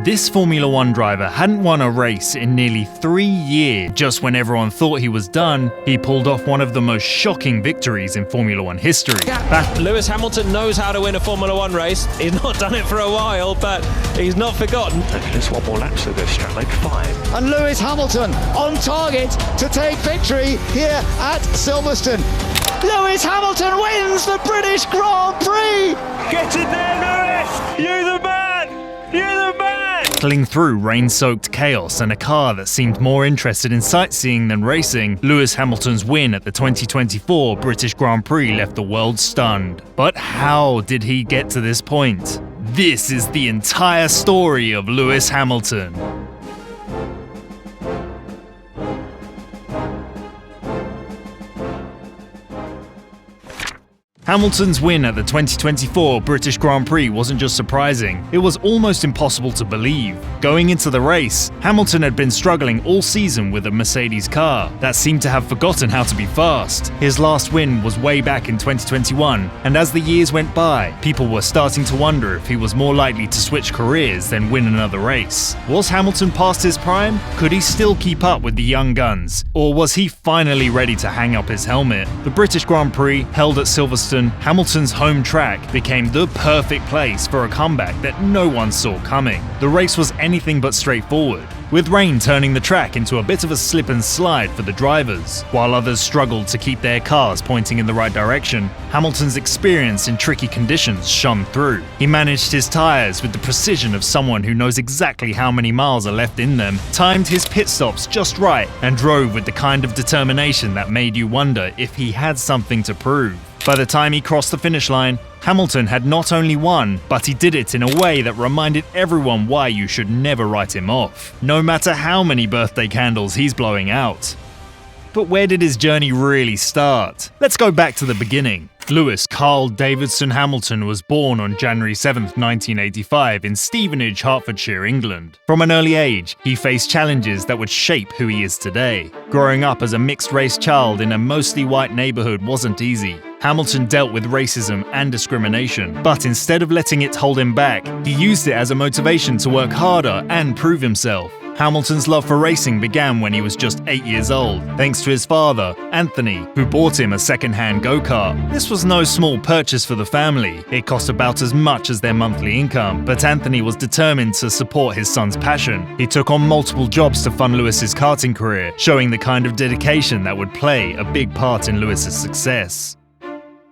This Formula One driver hadn't won a race in nearly 3 years. Just when everyone thought he was done, he pulled off one of the most shocking victories in Formula One history. Lewis Hamilton knows how to win a Formula One race. He's not done it for a while, but he's not forgotten. Just one more lap to go, straight leg 5. And Lewis Hamilton on target to take victory here at Silverstone. Lewis Hamilton wins the British Grand Prix! Get in there, Lewis! You're the man! You're the man! Battling through rain-soaked chaos and a car that seemed more interested in sightseeing than racing, Lewis Hamilton's win at the 2024 British Grand Prix left the world stunned. But how did he get to this point? This is the entire story of Lewis Hamilton. Hamilton's win at the 2024 British Grand Prix wasn't just surprising, it was almost impossible to believe. Going into the race, Hamilton had been struggling all season with a Mercedes car that seemed to have forgotten how to be fast. His last win was way back in 2021, and as the years went by, people were starting to wonder if he was more likely to switch careers than win another race. Was Hamilton past his prime? Could he still keep up with the young guns? Or was he finally ready to hang up his helmet? The British Grand Prix, held at Silverstone, Hamilton's home track, became the perfect place for a comeback that no one saw coming. The race was anything but straightforward, with rain turning the track into a bit of a slip and slide for the drivers. While others struggled to keep their cars pointing in the right direction, Hamilton's experience in tricky conditions shone through. He managed his tyres with the precision of someone who knows exactly how many miles are left in them, timed his pit stops just right, and drove with the kind of determination that made you wonder if he had something to prove. By the time he crossed the finish line, Hamilton had not only won, but he did it in a way that reminded everyone why you should never write him off, no matter how many birthday candles he's blowing out. But where did his journey really start? Let's go back to the beginning. Lewis Carl Davidson Hamilton was born on January 7, 1985 in Stevenage, Hertfordshire, England. From an early age, he faced challenges that would shape who he is today. Growing up as a mixed-race child in a mostly white neighborhood wasn't easy. Hamilton dealt with racism and discrimination, but instead of letting it hold him back, he used it as a motivation to work harder and prove himself. Hamilton's love for racing began when he was just 8 years old, thanks to his father, Anthony, who bought him a second-hand go-kart. This was no small purchase for the family. It cost about as much as their monthly income, but Anthony was determined to support his son's passion. He took on multiple jobs to fund Lewis's karting career, showing the kind of dedication that would play a big part in Lewis's success.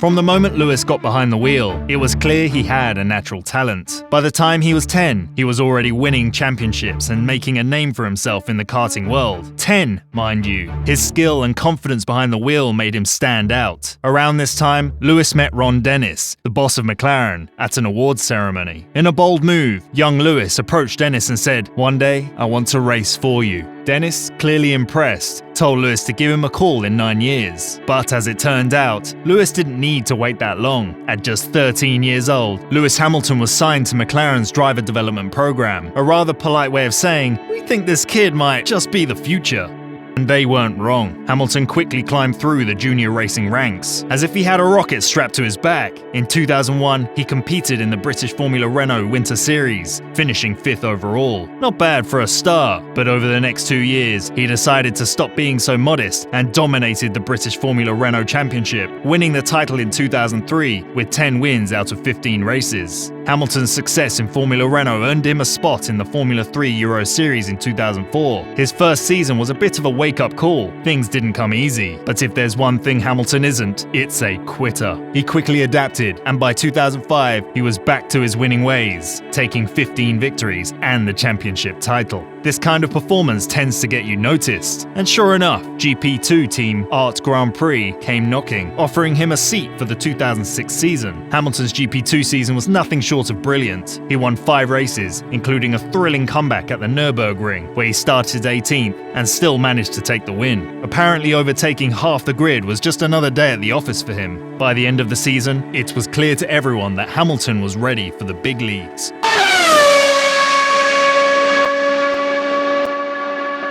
From the moment Lewis got behind the wheel, it was clear he had a natural talent. By the time he was 10, he was already winning championships and making a name for himself in the karting world. 10, mind you. His skill and confidence behind the wheel made him stand out. Around this time, Lewis met Ron Dennis, the boss of McLaren, at an awards ceremony. In a bold move, young Lewis approached Dennis and said, "One day, I want to race for you." Dennis, clearly impressed, told Lewis to give him a call in 9 years. But as it turned out, Lewis didn't need to wait that long. At just 13 years old, Lewis Hamilton was signed to McLaren's driver development program, a rather polite way of saying, "We think this kid might just be the future." And they weren't wrong. Hamilton quickly climbed through the junior racing ranks, as if he had a rocket strapped to his back. In 2001, he competed in the British Formula Renault Winter Series, finishing 5th overall. Not bad for a star, but over the next 2 years, he decided to stop being so modest and dominated the British Formula Renault Championship, winning the title in 2003 with 10 wins out of 15 races. Hamilton's success in Formula Renault earned him a spot in the Formula 3 Euro Series in 2004. His first season was a bit of a wake-up call. Things didn't come easy, but if there's one thing Hamilton isn't, it's a quitter. He quickly adapted, and by 2005, he was back to his winning ways, taking 15 victories and the championship title. This kind of performance tends to get you noticed, and sure enough, GP2 team Art Grand Prix came knocking, offering him a seat for the 2006 season. Hamilton's GP2 season was nothing short of brilliant. He won 5 races, including a thrilling comeback at the Nürburgring, where he started 18th and still managed to take the win. Apparently overtaking half the grid was just another day at the office for him. By the end of the season, it was clear to everyone that Hamilton was ready for the big leagues.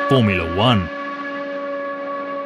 Formula One.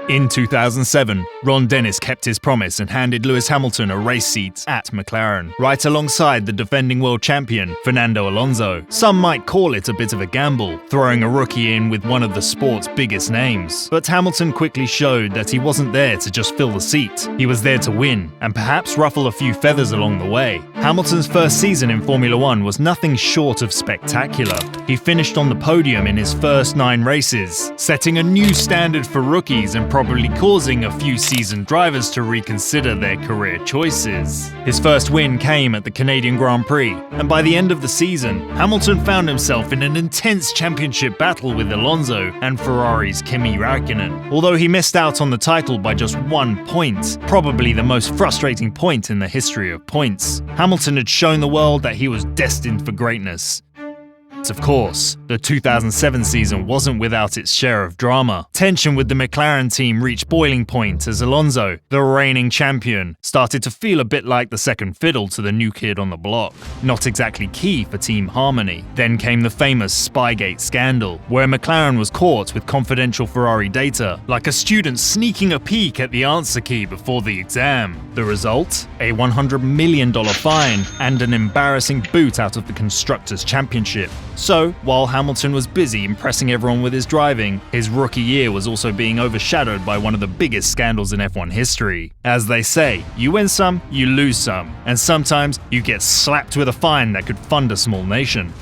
In 2007, Ron Dennis kept his promise and handed Lewis Hamilton a race seat at McLaren, right alongside the defending world champion, Fernando Alonso. Some might call it a bit of a gamble, throwing a rookie in with one of the sport's biggest names. But Hamilton quickly showed that he wasn't there to just fill the seat. He was there to win, and perhaps ruffle a few feathers along the way. Hamilton's first season in Formula One was nothing short of spectacular. He finished on the podium in his first 9 races, setting a new standard for rookies and probably causing a few seasoned drivers to reconsider their career choices. His first win came at the Canadian Grand Prix, and by the end of the season, Hamilton found himself in an intense championship battle with Alonso and Ferrari's Kimi Räikkönen. Although he missed out on the title by just 1 point, probably the most frustrating point in the history of points, Hamilton had shown the world that he was destined for greatness. Of course, the 2007 season wasn't without its share of drama. Tension with the McLaren team reached boiling point as Alonso, the reigning champion, started to feel a bit like the second fiddle to the new kid on the block. Not exactly key for team harmony. Then came the famous Spygate scandal, where McLaren was caught with confidential Ferrari data, like a student sneaking a peek at the answer key before the exam. The result? A $100 million fine and an embarrassing boot out of the Constructors' Championship. So, while Hamilton was busy impressing everyone with his driving, his rookie year was also being overshadowed by one of the biggest scandals in F1 history. As they say, you win some, you lose some, and sometimes you get slapped with a fine that could fund a small nation.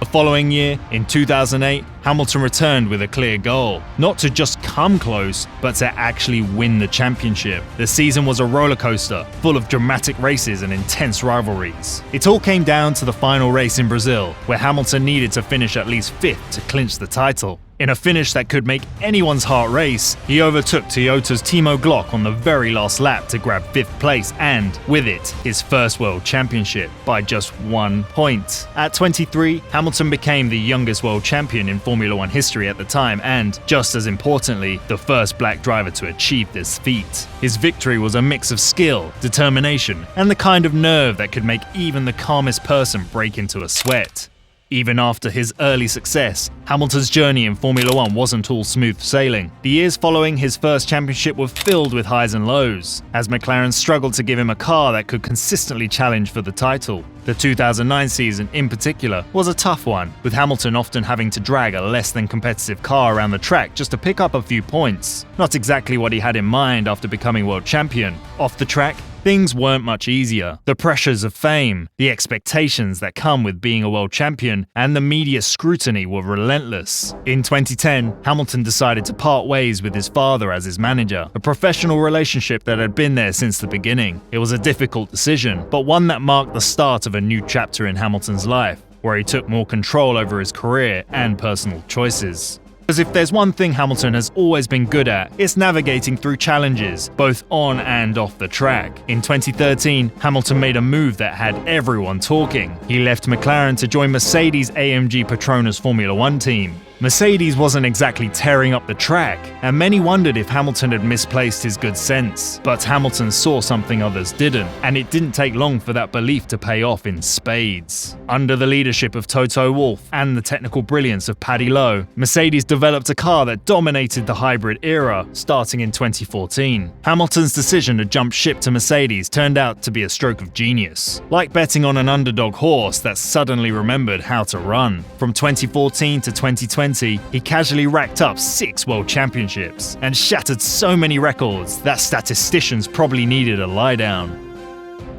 The following year, in 2008, Hamilton returned with a clear goal, not to just come close, but to actually win the championship. The season was a roller coaster, full of dramatic races and intense rivalries. It all came down to the final race in Brazil, where Hamilton needed to finish at least 5th to clinch the title. In a finish that could make anyone's heart race, he overtook Toyota's Timo Glock on the very last lap to grab 5th place and, with it, his first world championship by just 1 point. At 23, Hamilton became the youngest world champion in Formula One history at the time and, just as importantly, the first black driver to achieve this feat. His victory was a mix of skill, determination, and the kind of nerve that could make even the calmest person break into a sweat. Even after his early success, Hamilton's journey in Formula One wasn't all smooth sailing. The years following his first championship were filled with highs and lows, as McLaren struggled to give him a car that could consistently challenge for the title. The 2009 season, in particular, was a tough one, with Hamilton often having to drag a less than competitive car around the track just to pick up a few points. Not exactly what he had in mind after becoming world champion. Off the track, things weren't much easier. The pressures of fame, the expectations that come with being a world champion, and the media scrutiny were relentless. In 2010, Hamilton decided to part ways with his father as his manager, a professional relationship that had been there since the beginning. It was a difficult decision, but one that marked the start of a new chapter in Hamilton's life, where he took more control over his career and personal choices. Because if there's one thing Hamilton has always been good at, it's navigating through challenges, both on and off the track. In 2013, Hamilton made a move that had everyone talking. He left McLaren to join Mercedes-AMG Petronas Formula One team. Mercedes wasn't exactly tearing up the track, and many wondered if Hamilton had misplaced his good sense. But Hamilton saw something others didn't, and it didn't take long for that belief to pay off in spades. Under the leadership of Toto Wolff and the technical brilliance of Paddy Lowe, Mercedes developed a car that dominated the hybrid era, starting in 2014. Hamilton's decision to jump ship to Mercedes turned out to be a stroke of genius, like betting on an underdog horse that suddenly remembered how to run. From 2014 to 2020, he casually racked up 6 world championships and shattered so many records that statisticians probably needed a lie down.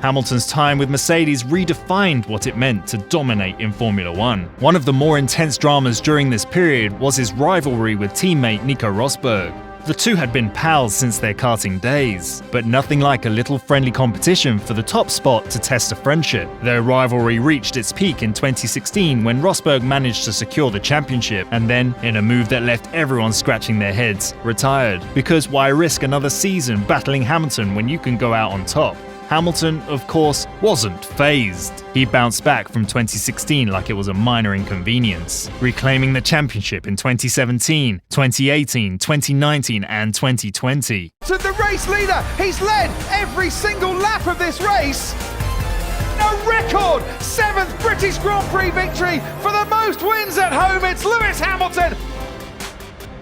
Hamilton's time with Mercedes redefined what it meant to dominate in Formula One. One of the more intense dramas during this period was his rivalry with teammate Nico Rosberg. The two had been pals since their karting days, but nothing like a little friendly competition for the top spot to test a friendship. Their rivalry reached its peak in 2016 when Rosberg managed to secure the championship, and then, in a move that left everyone scratching their heads, retired. Because why risk another season battling Hamilton when you can go out on top? Hamilton, of course, wasn't fazed. He bounced back from 2016 like it was a minor inconvenience, reclaiming the championship in 2017, 2018, 2019 and 2020. To the race leader, he's led every single lap of this race. A record 7th British Grand Prix victory for the most wins at home. It's Lewis Hamilton.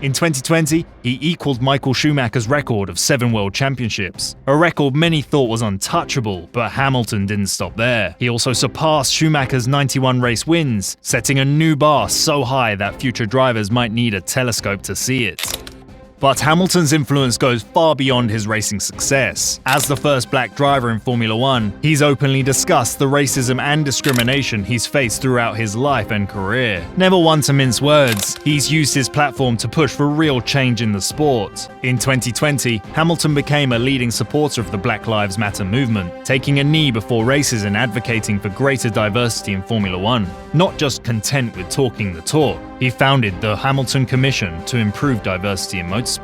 In 2020, he equaled Michael Schumacher's record of 7 world championships, a record many thought was untouchable, but Hamilton didn't stop there. He also surpassed Schumacher's 91 race wins, setting a new bar so high that future drivers might need a telescope to see it. But Hamilton's influence goes far beyond his racing success. As the first black driver in Formula One, he's openly discussed the racism and discrimination he's faced throughout his life and career. Never one to mince words, he's used his platform to push for real change in the sport. In 2020, Hamilton became a leading supporter of the Black Lives Matter movement, taking a knee before races and advocating for greater diversity in Formula One. Not just content with talking the talk, he founded the Hamilton Commission to improve diversity in motorsport.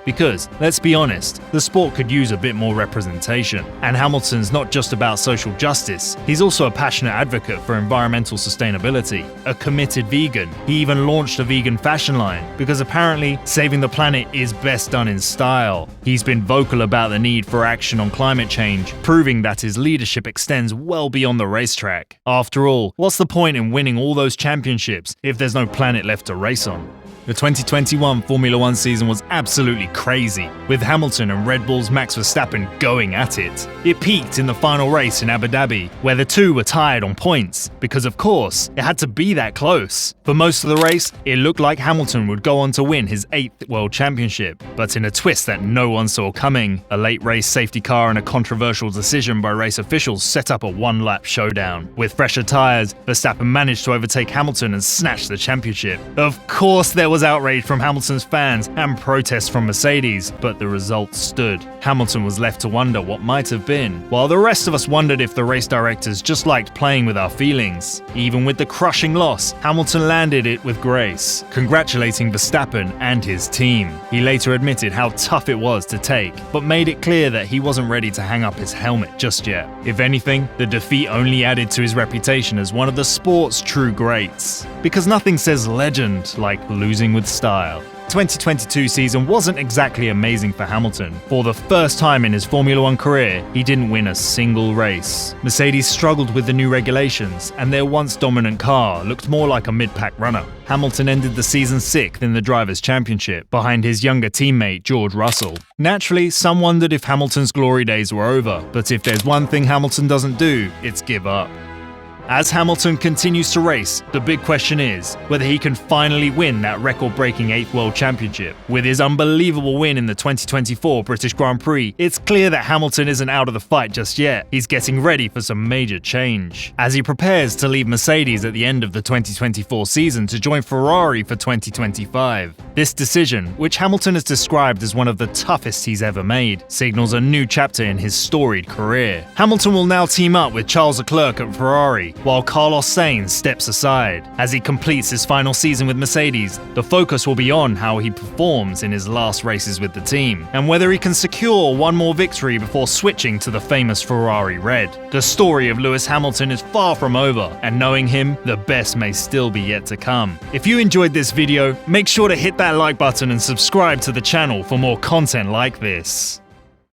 Because, let's be honest, the sport could use a bit more representation. And Hamilton's not just about social justice, he's also a passionate advocate for environmental sustainability, a committed vegan. He even launched a vegan fashion line, because apparently saving the planet is best done in style. He's been vocal about the need for action on climate change, proving that his leadership extends well beyond the racetrack. After all, what's the point in winning all those championships if there's no planet left to race on? The 2021 Formula One season was absolutely crazy, with Hamilton and Red Bull's Max Verstappen going at it. It peaked in the final race in Abu Dhabi, where the two were tied on points, because of course, it had to be that close. For most of the race, it looked like Hamilton would go on to win his 8th World Championship, but in a twist that no one saw coming, a late race safety car and a controversial decision by race officials set up a one-lap showdown. With fresher tyres, Verstappen managed to overtake Hamilton and snatch the championship. Of course, there was outrage from Hamilton's fans and protests from Mercedes, but the result stood. Hamilton was left to wonder what might have been, while the rest of us wondered if the race directors just liked playing with our feelings. Even with the crushing loss, Hamilton landed it with grace, congratulating Verstappen and his team. He later admitted how tough it was to take, but made it clear that he wasn't ready to hang up his helmet just yet. If anything, the defeat only added to his reputation as one of the sport's true greats. Because nothing says legend like losing with style. 2022 season wasn't exactly amazing for Hamilton. For the first time in his Formula One career, he didn't win a single race. Mercedes struggled with the new regulations, and their once dominant car looked more like a mid-pack runner. Hamilton ended the season 6th in the Drivers' Championship, behind his younger teammate George Russell. Naturally, some wondered if Hamilton's glory days were over, but if there's one thing Hamilton doesn't do, it's give up. As Hamilton continues to race, the big question is whether he can finally win that record-breaking 8th World Championship. With his unbelievable win in the 2024 British Grand Prix, it's clear that Hamilton isn't out of the fight just yet. He's getting ready for some major change. As he prepares to leave Mercedes at the end of the 2024 season to join Ferrari for 2025. This decision, which Hamilton has described as one of the toughest he's ever made, signals a new chapter in his storied career. Hamilton will now team up with Charles Leclerc at Ferrari, while Carlos Sainz steps aside. As he completes his final season with Mercedes, the focus will be on how he performs in his last races with the team, and whether he can secure one more victory before switching to the famous Ferrari Red. The story of Lewis Hamilton is far from over, and knowing him, the best may still be yet to come. If you enjoyed this video, make sure to hit that like button and subscribe to the channel for more content like this.